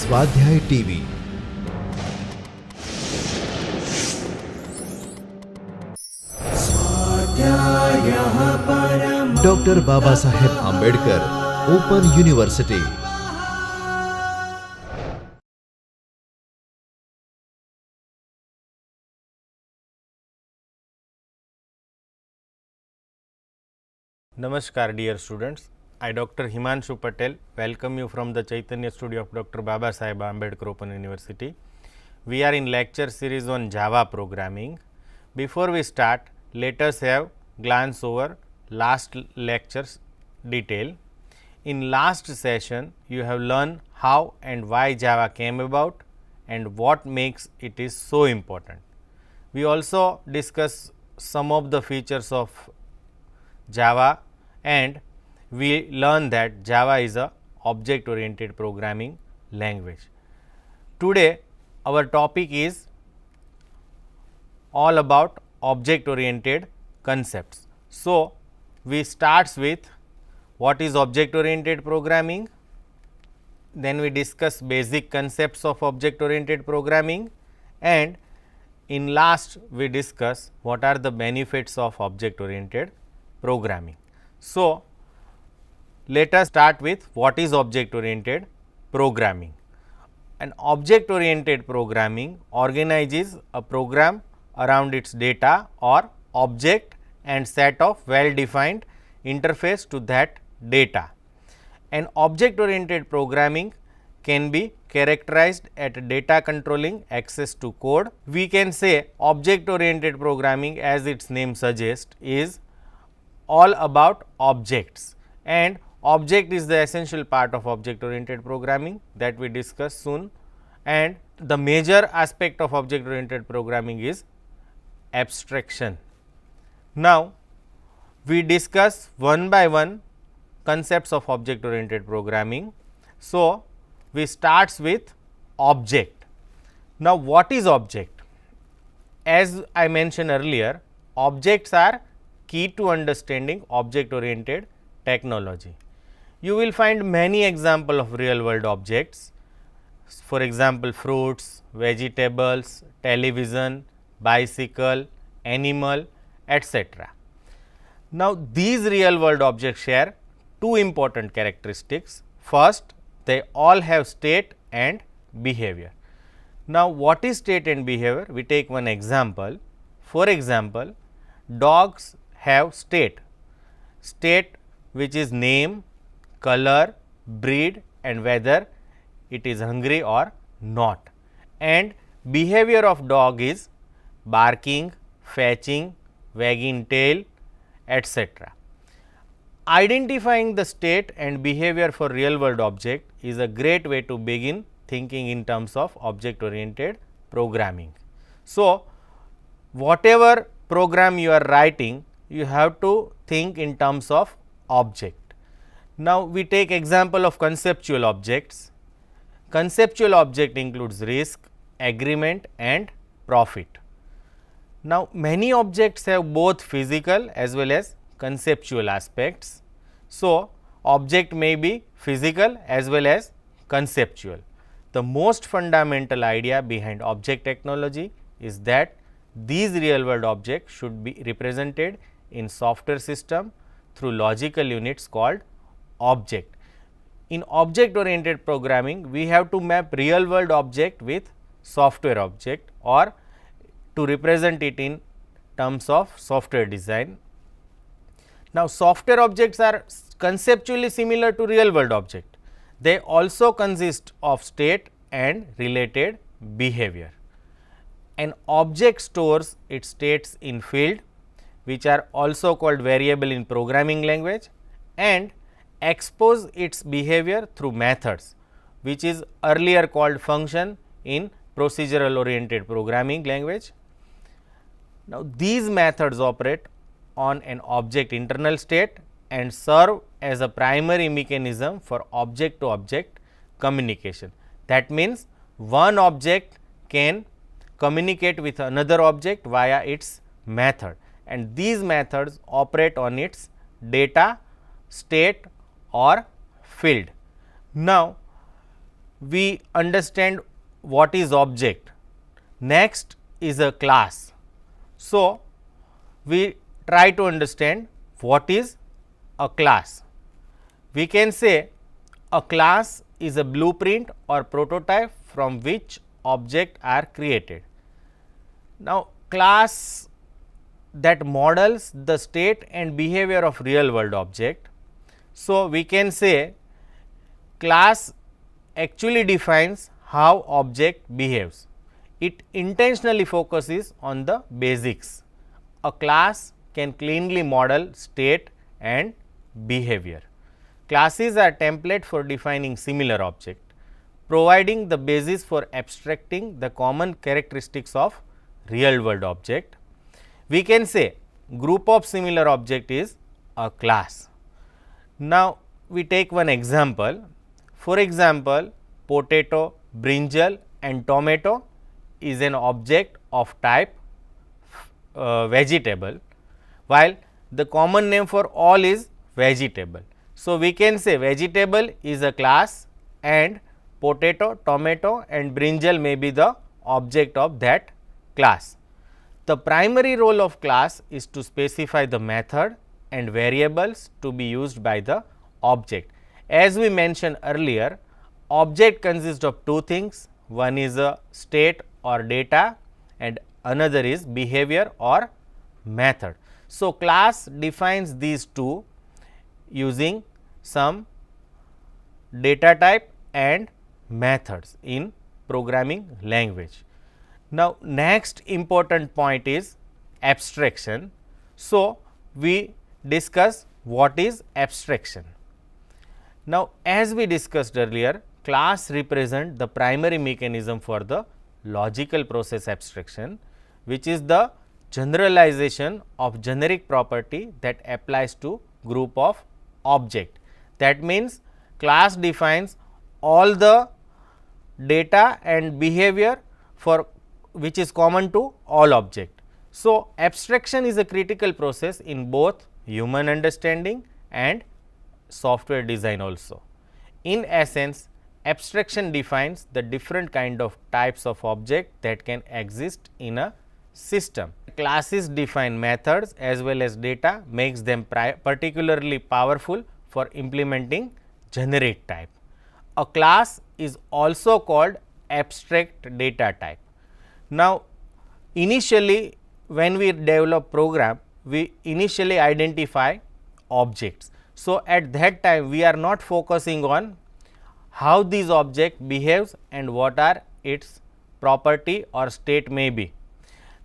स्वाध्याय TV doctor Baba Saheb Ambedkar open university. Namaskar dear students, I Dr. Himanshu Patel welcome you from the Chaitanya studio of Dr. Baba Saheb Ambedkar Open University. We are in lecture series on Java programming. Before we start, let us have glance over last lecture's detail. In last session, you have learned how and why Java came about and what makes it is so important. We also discuss some of the features of Java and we learn that Java is a object oriented programming language. Today our topic is all about object oriented concepts. So, we starts with what is object oriented programming, then we discuss basic concepts of object oriented programming and in last we discuss what are the benefits of object oriented programming. So, let us start with what is object oriented programming. An object oriented programming organizes a program around its data or object and set of well defined interface to that data. An object oriented programming can be characterized at data controlling access to code. We can say object oriented programming, as its name suggests, is all about objects and object is the essential part of object oriented programming that we discuss soon, and the major aspect of object oriented programming is abstraction. Now, we discuss one by one concepts of object oriented programming. So, we starts with object. Now, what is object? As I mentioned earlier, objects are key to understanding object oriented technology. You will find many examples of real world objects, for example, fruits, vegetables, television, bicycle, animal, etc. Now, these real world objects share two important characteristics. First, they all have state and behavior. Now, what is state and behavior? We take one example. For example, dogs have state which is name, color, breed and whether it is hungry or not, and behavior of dog is barking, fetching, wagging tail, etc. Identifying the state and behavior for real world object is a great way to begin thinking in terms of object oriented programming. So, whatever program you are writing, you have to think in terms of object. Now, we take example of conceptual objects. Conceptual object includes risk, agreement and profit. Now, many objects have both physical as well as conceptual aspects. So, object may be physical as well as conceptual. The most fundamental idea behind object technology is that these real world objects should be represented in software system through logical units called object. In object oriented programming, we have to map real world object with software object or to represent it in terms of software design. Now, software objects are conceptually similar to real world object. They also consist of state and related behavior. An object stores its states in field, which are also called variable in programming language, and expose its behavior through methods, which is earlier called function in procedural oriented programming language. Now, these methods operate on an object internal state and serve as a primary mechanism for object to object communication. That means, one object can communicate with another object via its method, and these methods operate on its data, state or field. Now, we understand what is object. Next is a class. So, we try to understand what is a class. We can say a class is a blueprint or prototype from which objects are created. Now, class that models the state and behavior of real world object. So, we can say class actually defines how object behaves. It intentionally focuses on the basics. A class can cleanly model state and behavior. Classes are template for defining similar object, providing the basis for abstracting the common characteristics of real world object. We can say group of similar object is a class. Now, we take one example. For example, potato, brinjal and tomato is an object of type vegetable, while the common name for all is vegetable. So, we can say vegetable is a class and potato, tomato and brinjal may be the object of that class. The primary role of class is to specify the method and variables to be used by the object. As we mentioned earlier, object consists of two things, one is a state or data and another is behavior or method. So, class defines these two using some data type and methods in programming language. Now, next important point is abstraction. So, we discuss what is abstraction. Now, as we discussed earlier, class represent the primary mechanism for the logical process abstraction, which is the generalization of generic property that applies to group of object. That means, class defines all the data and behavior for which is common to all object. So, abstraction is a critical process in both human understanding and software design also. In essence, abstraction defines the different kind of types of object that can exist in a system. Classes define methods as well as data, makes them particularly powerful for implementing generic type. A class is also called abstract data type. Now, initially when we develop program, we initially identify objects. So, at that time we are not focusing on how these object behaves and what are its property or state may be.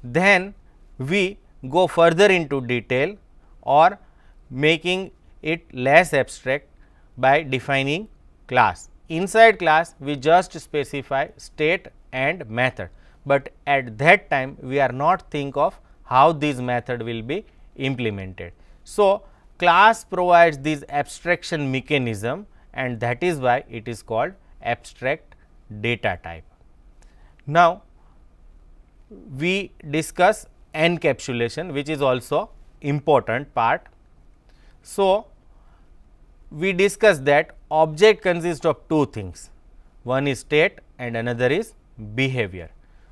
Then we go further into detail or making it less abstract by defining class. Inside class we just specify state and method, but at that time we are not think of how this method will be implemented. So, class provides this abstraction mechanism and that is why it is called abstract data type. Now, we discuss encapsulation, which is also important part. So, we discuss that object consists of two things, one is state and another is behavior.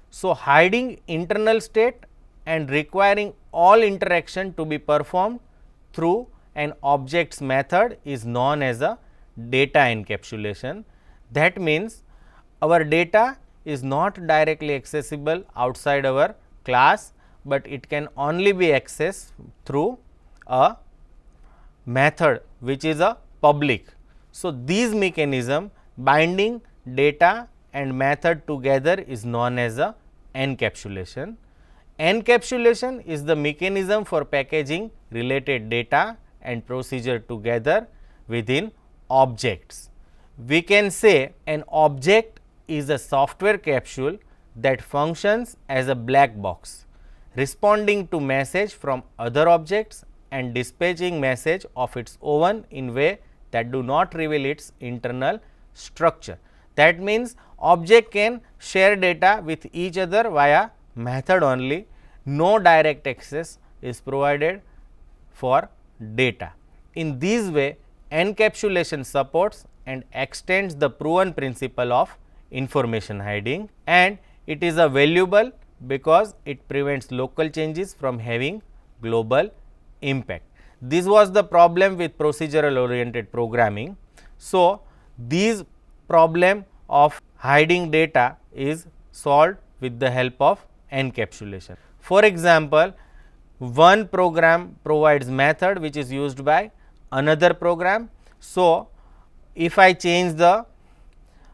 So, hiding internal state and requiring all interaction to be performed through an object's method is known as a data encapsulation. That means, our data is not directly accessible outside our class, but it can only be accessed through a method which is a public. So, these mechanism binding data and method together is known as a encapsulation. Encapsulation is the mechanism for packaging related data and procedure together within objects. We can say an object is a software capsule that functions as a black box, responding to message from other objects and dispatching message of its own in way that do not reveal its internal structure. That means, object can share data with each other via method only, no direct access is provided for data. In this way, encapsulation supports and extends the proven principle of information hiding, and it is a valuable because it prevents local changes from having global impact. This was the problem with procedural oriented programming. So, these problem of hiding data is solved with the help of encapsulation. For example, one program provides method which is used by another program. So, if I change the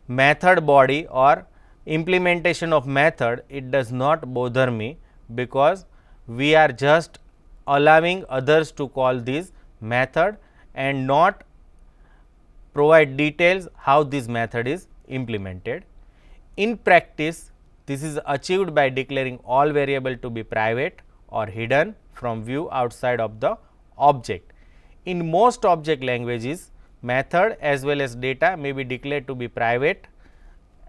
method body or implementation of method, it does not bother me, because we are just allowing others to call this method and not provide details how this method is implemented. In practice, this is achieved by declaring all variable to be private or hidden from view outside of the object. In most object languages, method as well as data may be declared to be private,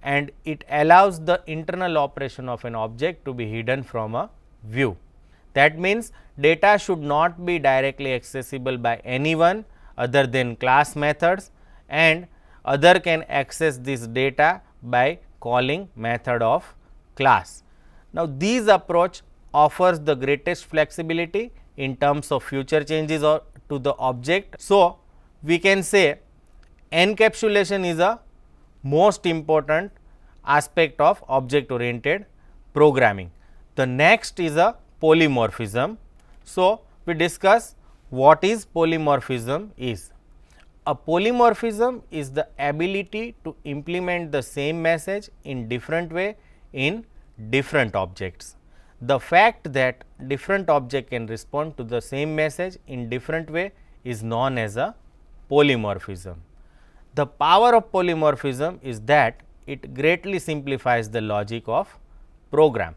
and it allows the internal operation of an object to be hidden from a view. That means, data should not be directly accessible by anyone other than class methods, and other can access this data by calling method of class. Now, this approach offers the greatest flexibility in terms of future changes or to the object. So, we can say encapsulation is a most important aspect of object oriented programming. The next is a polymorphism. So, we discuss what is polymorphism is. A polymorphism is the ability to implement the same message in different way in different objects. The fact that different object can respond to the same message in different way is known as a polymorphism. The power of polymorphism is that it greatly simplifies the logic of program.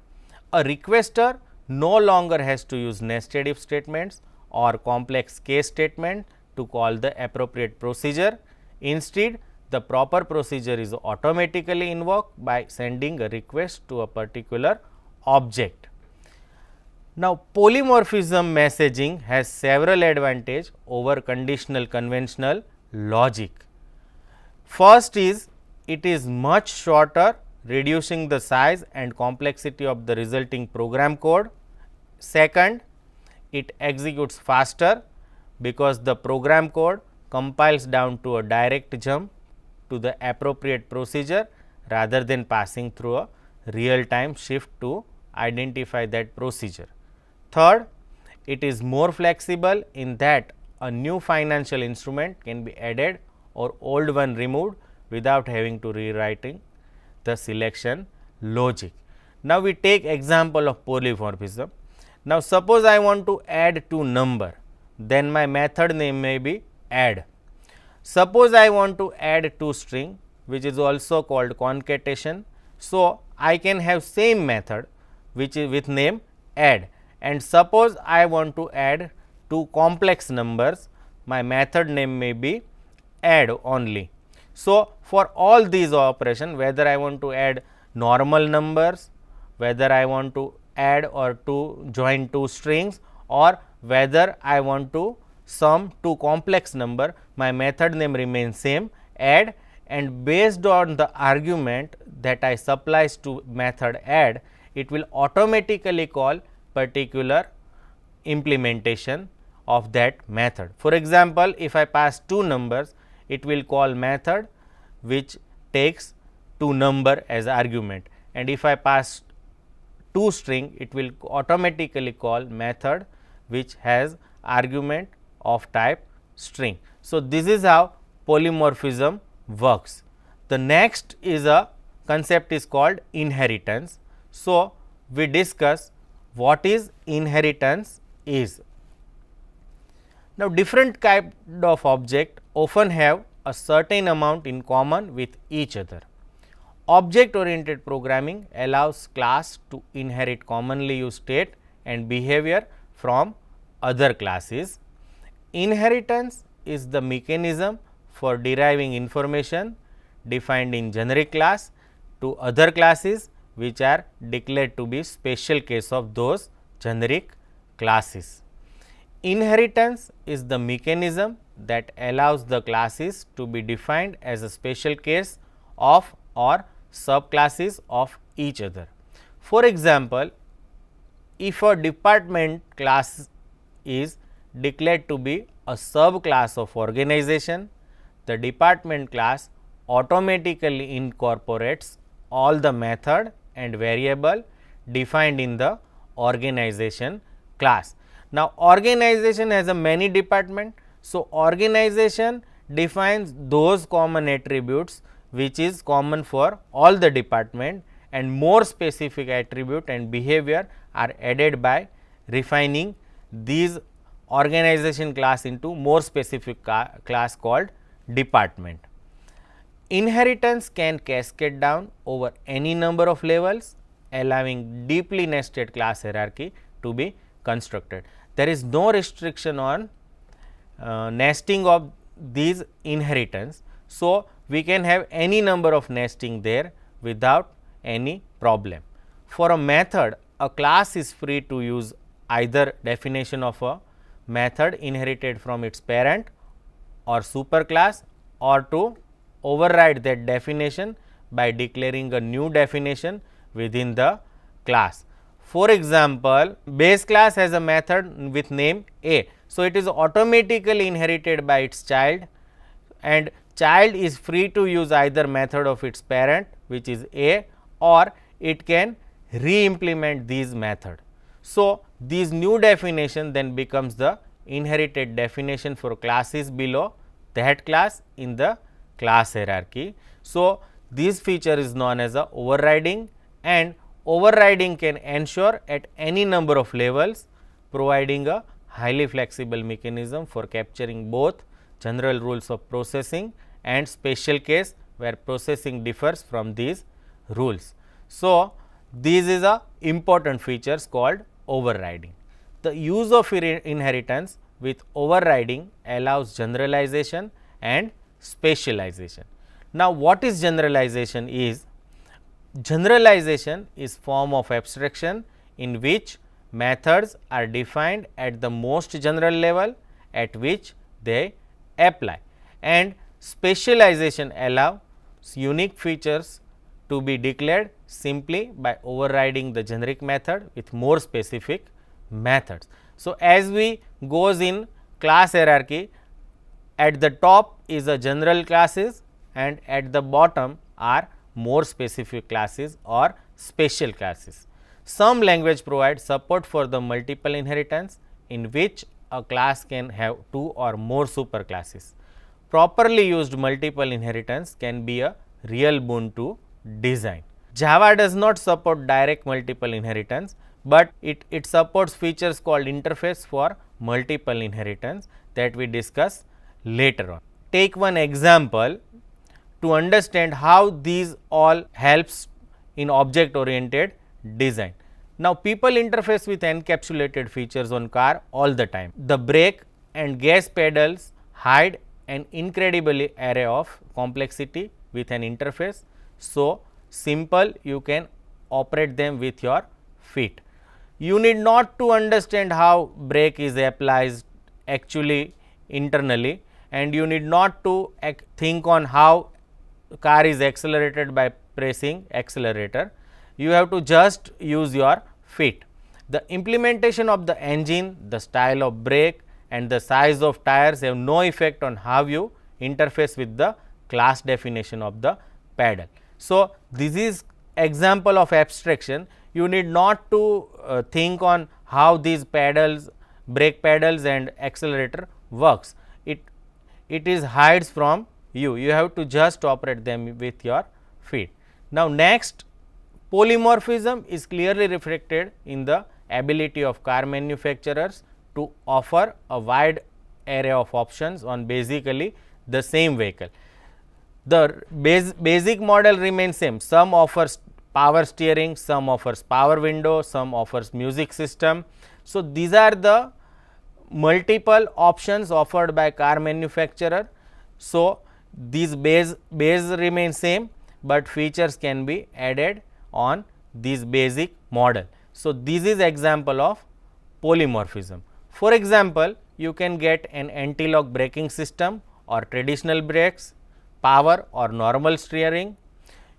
A requester no longer has to use nested if statements or complex case statement to call the appropriate procedure. Instead, the proper procedure is automatically invoked by sending a request to a particular object. Now, polymorphism messaging has several advantages over conditional conventional logic. First is, it is much shorter, reducing the size and complexity of the resulting program code. Second, it executes faster, because the program code compiles down to a direct jump to the appropriate procedure rather than passing through a real time shift to identify that procedure. Third, it is more flexible in that a new financial instrument can be added or old one removed without having to rewriting the selection logic. Now, we take example of polymorphism. Now, suppose I want to add two number, then my method name may be add. Suppose I want to add two string, which is also called concatenation. So, I can have same method which is with name add, and suppose I want to add two complex numbers, my method name may be add only. So, for all these operation, whether I want to add normal numbers, whether I want to add or to join two strings, or whether I want to sum two complex number, my method name remains same add, and based on the argument that I supplies to method add, it will automatically call particular implementation of that method. For example, if I pass two numbers, it will call method which takes two number as argument, and if I pass two string, it will automatically call method which has argument of type string. So, this is how polymorphism works. The next is a concept is called inheritance. So, we discuss what is inheritance is. Now, different kind of object often have a certain amount in common with each other. Object oriented programming allows class to inherit commonly used state and behavior from other classes. Inheritance is the mechanism for deriving information defined in generic class to other classes which are declared to be special case of those generic classes. Inheritance is the mechanism that allows the classes to be defined as a special case of or subclasses of each other. For example, if a department class is declared to be a subclass of organization, the department class automatically incorporates all the method and variable defined in the organization class. Now, organization has a many department. So, organization defines those common attributes which is common for all the department, and more specific attribute and behavior are added by refining these organization class into more specific class called department. Inheritance can cascade down over any number of levels, allowing deeply nested class hierarchy to be constructed. There is no restriction on nesting of these inheritance. So, we can have any number of nesting there without any problem. For a method, a class is free to use either definition of a method inherited from its parent or superclass, or to override that definition by declaring a new definition within the class. For example, base class has a method with name A. So, it is automatically inherited by its child, and child is free to use either method of its parent, which is A, or it can re-implement these method. So, this new definition then becomes the inherited definition for classes below that class in the class hierarchy. So, this feature is known as a overriding, and overriding can ensure at any number of levels, providing a highly flexible mechanism for capturing both general rules of processing and special case where processing differs from these rules. So, this is a important features called overriding. The use of inheritance with overriding allows generalization and specialization. Now, what is generalization is? Generalization is form of abstraction in which methods are defined at the most general level at which they apply, and specialization allows unique features to be declared simply by overriding the generic method with more specific methods. So, as we goes in class hierarchy, at the top is a general classes and at the bottom are more specific classes or special classes. Some language provide support for the multiple inheritance in which a class can have two or more superclasses. Properly used multiple inheritance can be a real boon to design. Java does not support direct multiple inheritance, but it supports features called interface for multiple inheritance that we discuss later on. Take one example to understand how these all helps in object oriented design. Now, people interface with encapsulated features on car all the time. The brake and gas pedals hide an incredible array of complexity with an interface. So, simple you can operate them with your feet. You need not to understand how brake is applied actually internally, and you need not to think on how car is accelerated by pressing accelerator. You have to just use your feet. The implementation of the engine, the style of brake and the size of tires have no effect on how you interface with the class definition of the pedal. So, this is example of abstraction. You need not to think on how these pedals, brake pedals and accelerator works. It is hides from you. You have to just operate them with your feet. Now, next, polymorphism is clearly reflected in the ability of car manufacturers to offer a wide array of options on basically the same vehicle. The basic model remains same. Some offers power steering, some offers power window, some offers music system. So, these are the multiple options offered by car manufacturer. So, these base remain same, but features can be added on this basic model. So, this is example of polymorphism. For example, you can get an anti-lock braking system or traditional brakes, power or normal steering.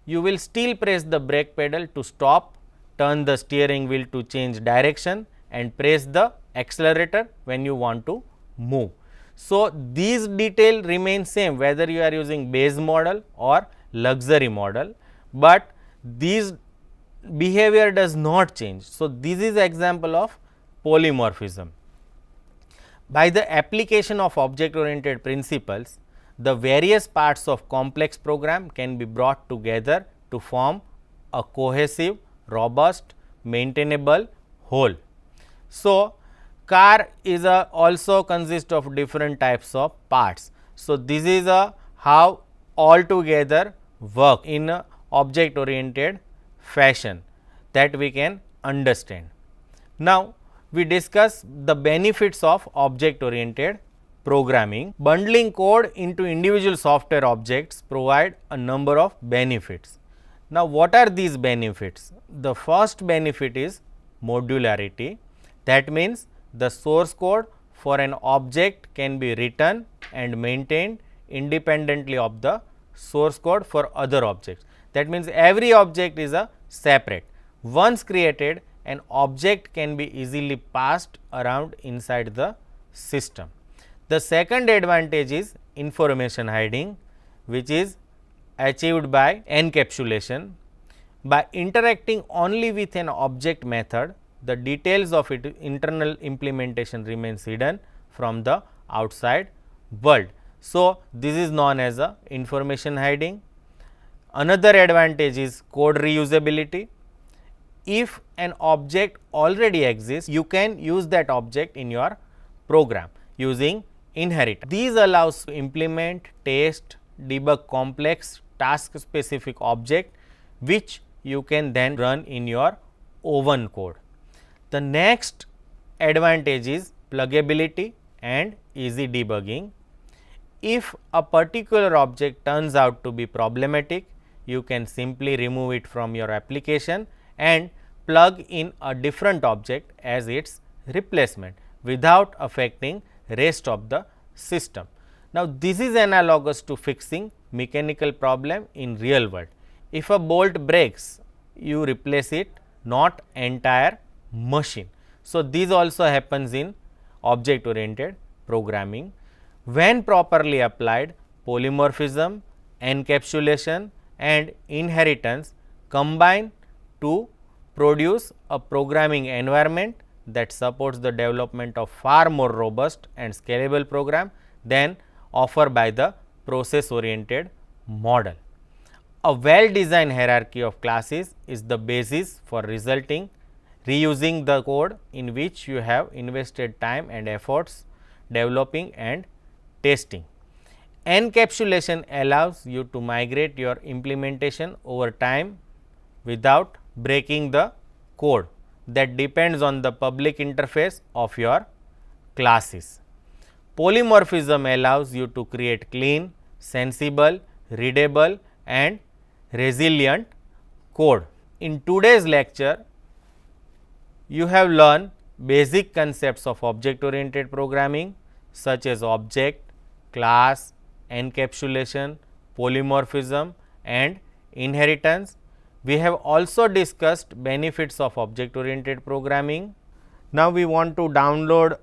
You will still press the brake pedal to stop, turn the steering wheel to change direction and press the accelerator when you want to move. So, these detail remain same whether you are using base model or luxury model, but these behavior does not change. So, this is example of polymorphism. By the application of object oriented principles, the various parts of complex program can be brought together to form a cohesive, robust, maintainable whole. So, car is also consists of different types of parts. So, this is how all together work in a object oriented fashion that we can understand. Now, we discuss the benefits of object oriented programming. Bundling code into individual software objects provide a number of benefits. Now, what are these benefits? The first benefit is modularity. That means, the source code for an object can be written and maintained independently of the source code for other objects. That means, every object is a separate. Once created, an object can be easily passed around inside the system. The second advantage is information hiding, which is achieved by encapsulation. By interacting only with an object method, the details of its internal implementation remains hidden from the outside world. So, this is known as a information hiding. Another advantage is code reusability. If an object already exists, you can use that object in your program using inherit. These allows to implement, test, debug complex task specific object, which you can then run in your own code. The next advantage is pluggability and easy debugging. If a particular object turns out to be problematic, you can simply remove it from your application and plug in a different object as its replacement without affecting rest of the system. Now, this is analogous to fixing mechanical problem in real world. If a bolt breaks, you replace it, not entire machine. So, this also happens in object oriented programming. When properly applied, polymorphism, encapsulation and inheritance combine to produce a programming environment that supports the development of far more robust and scalable program than offered by the process oriented model. A well designed hierarchy of classes is the basis for reusing the code in which you have invested time and efforts developing and testing. Encapsulation allows you to migrate your implementation over time without breaking the code that depends on the public interface of your classes. Polymorphism allows you to create clean, sensible, readable and resilient code. In today's lecture, you have learned basic concepts of object oriented programming such as object, class, encapsulation, polymorphism and inheritance. We have also discussed benefits of object oriented programming. Now, we want to download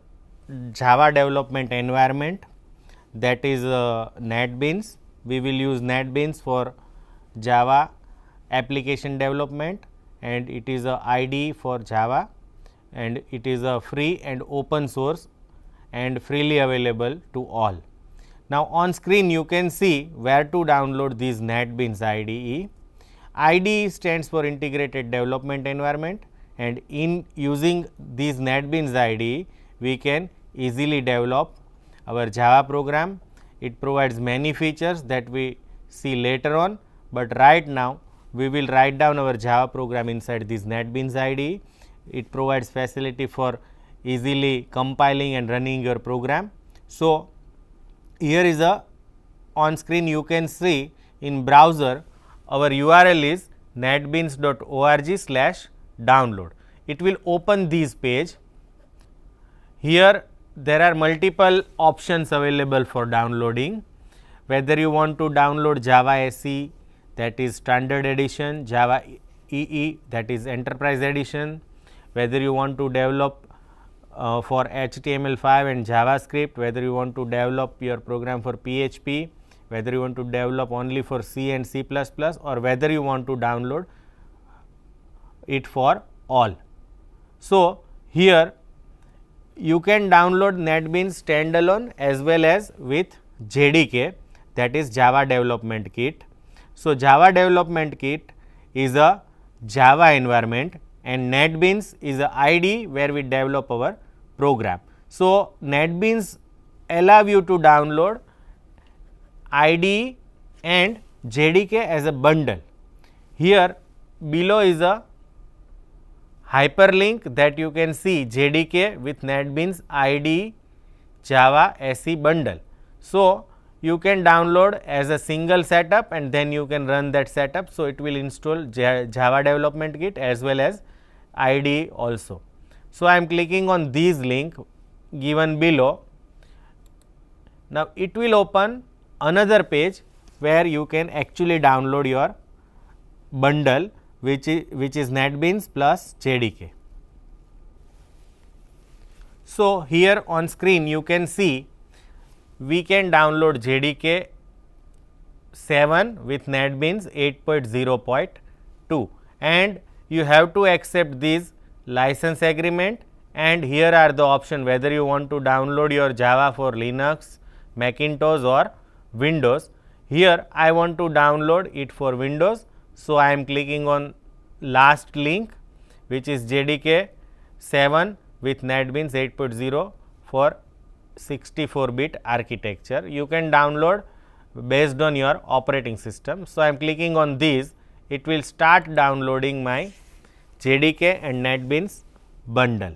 Java development environment, that is NetBeans. We will use NetBeans for Java application development and it is a IDE for Java and it is a free and open source and freely available to all. Now, on screen you can see where to download this NetBeans IDE. IDE stands for Integrated Development Environment and in using this NetBeans IDE, we can easily develop our Java program. It provides many features that we see later on, but right now we will write down our Java program inside this NetBeans IDE. It provides facility for easily compiling and running your program. So, here is a on screen you can see in browser our URL is netbeans.org/download. It will open this page. Here there are multiple options available for downloading, whether you want to download Java SE, that is standard edition, Java EE, that is enterprise edition, whether you want to develop for HTML5 and JavaScript, whether you want to develop your program for PHP, whether you want to develop only for C and C++, or whether you want to download it for all. So, here you can download NetBeans standalone as well as with JDK, that is Java Development Kit. So, Java Development Kit is a Java environment and NetBeans is a IDE where we develop our program. So, NetBeans allow you to download IDE and JDK as a bundle. Here below is a hyperlink that you can see JDK with NetBeans IDE Java SE bundle. So, you can download as a single setup and then you can run that setup. So, it will install Java Development Kit as well as IDE also. So, I am clicking on this link given below. Now, it will open another page where you can actually download your bundle, which is NetBeans plus JDK. So, here on screen you can see we can download JDK 7 with NetBeans 8.0.2 and you have to accept this license agreement, and here are the options whether you want to download your Java for Linux, Macintosh or Windows. Here I want to download it for Windows. So, I am clicking on last link, which is JDK 7 with NetBeans 8.0 for 64-bit architecture. You can download based on your operating system. So, I am clicking on this, it will start downloading my JDK and NetBeans bundle.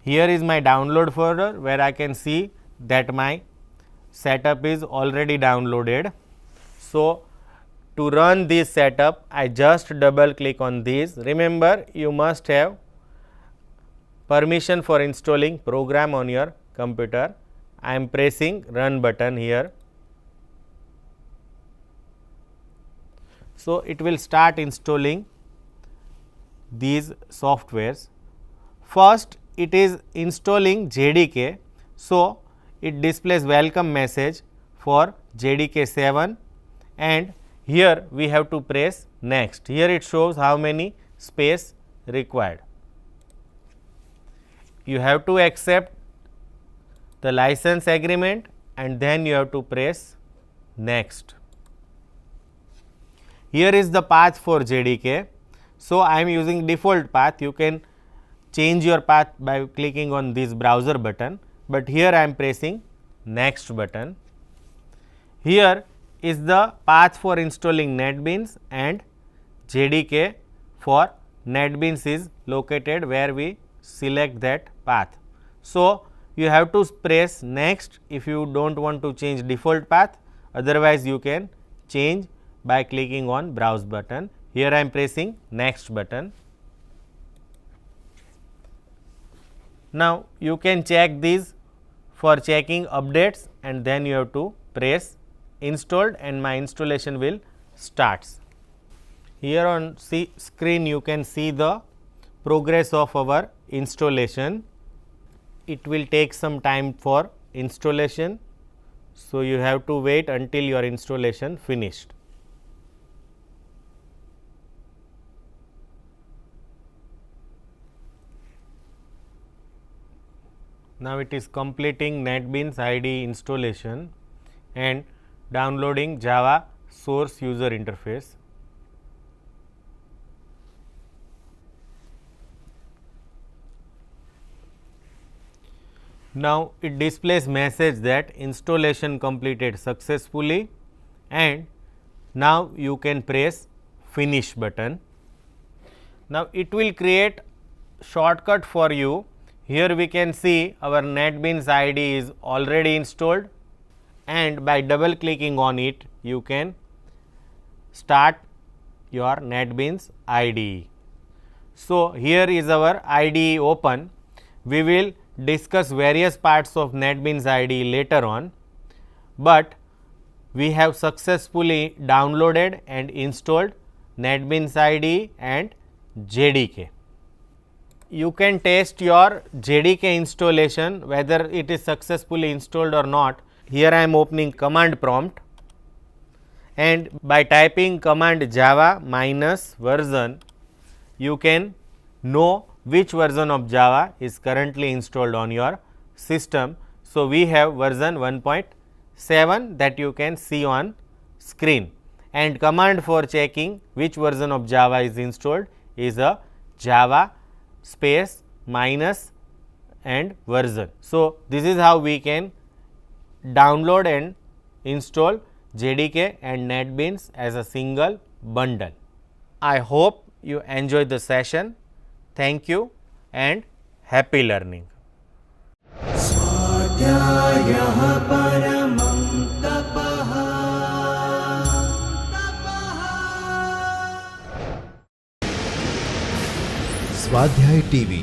Here is my download folder where I can see that my setup is already downloaded. So, to run this setup, I just double click on this. Remember, you must have permission for installing program on your computer. I am pressing run button here. So, it will start installing these softwares. First, it is installing JDK. So, it displays welcome message for JDK 7 and here we have to press next. Here it shows how many space required. You have to accept the license agreement and then you have to press next. Here is the path for JDK. So, I am using default path. You can change your path by clicking on this browser button, but here I am pressing next button. Here is the path for installing NetBeans and JDK for NetBeans is located where we select that path. So, you have to press next if you do not want to change default path, otherwise you can change by clicking on browse button. Here I am pressing next button. Now, you can check these for checking updates and then you have to press installed and my installation will starts. Here on screen you can see the progress of our installation. It will take some time for installation. So, you have to wait until your installation finished. Now, it is completing NetBeans IDE installation and downloading Java source user interface. Now, it displays message that installation completed successfully and now you can press finish button. Now, it will create shortcut for you. Here we can see our NetBeans IDE is already installed and by double clicking on it you can start your NetBeans IDE. So, here is our IDE open. We will discuss various parts of NetBeans IDE later on, but we have successfully downloaded and installed NetBeans IDE and JDK. You can test your JDK installation whether it is successfully installed or not. Here I am opening command prompt, and by typing command java minus version, you can know which version of Java is currently installed on your system. So, we have version 1.7 that you can see on screen, and command for checking which version of Java is installed is a java space minus and version. So, this is how we can download and install JDK and NetBeans as a single bundle. I hope you enjoyed the session. Thank you and happy learning. स्वाध्याय TV